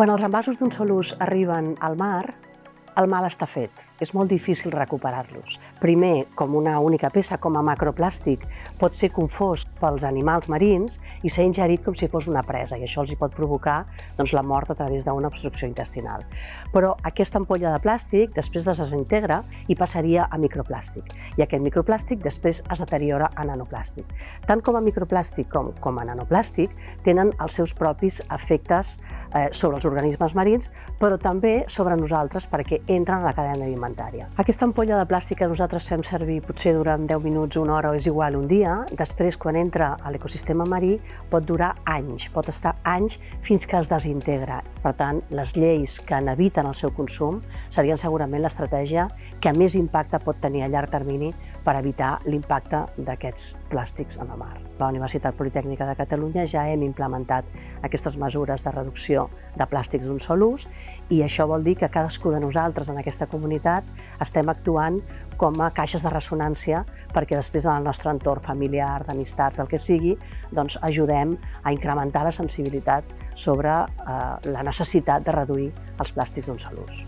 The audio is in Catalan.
Quan els envasos d'un sol ús arriben al mar, el mal està fet. És molt difícil recuperar-los. Primer, com una única peça, com a macroplàstic, pot ser confós pels animals marins i ser ingerit com si fos una presa, i això els hi pot provocar la mort a través d'una obstrucció intestinal. Però aquesta ampolla de plàstic després es desintegra i passaria a microplàstic. I aquest microplàstic després es deteriora a nanoplàstic. Tant com a microplàstic com a nanoplàstic tenen els seus propis efectes sobre els organismes marins, però també sobre nosaltres perquè entren a la cadena alimentària. Aquesta ampolla de plàstic que nosaltres fem servir potser durant 10 minuts, una hora o és igual un dia, després quan entra a l'ecosistema marí pot durar anys, pot estar anys fins que es desintegra. Per tant, les lleis que n'eviten el seu consum serien segurament l'estratègia que més impacte pot tenir a llarg termini per evitar l'impacte d'aquests plàstics en el mar. A la Universitat Politècnica de Catalunya ja hem implementat aquestes mesures de reducció de plàstics d'un sol ús i això vol dir que cadascú de nosaltres en aquesta comunitat estem actuant com a caixes de ressonància perquè després en el nostre entorn familiar, d'amistats, del que sigui, ajudem a incrementar la sensibilitat sobre la necessitat de reduir els plàstics d'un sol ús.